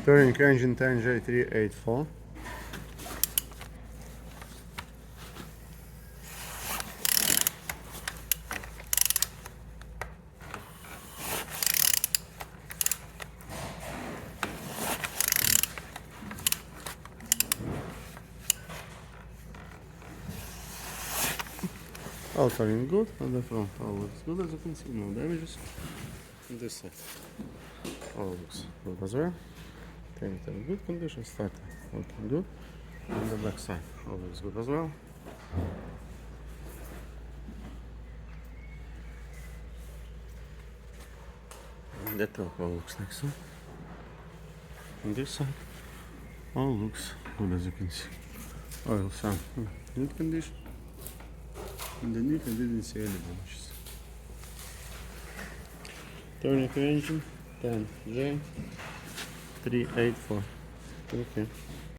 Turning engine 10 J384. All turning good on the front, all looks good as you can see, no damages. On this side, all looks good as well. Tank in good condition, starter looking good. On the back side, all looks good as well. And the top all looks like so. On this side, all looks good as you can see. Oil sun, good condition. Underneath I didn't see any damages. Turning engine 10J384. Okay.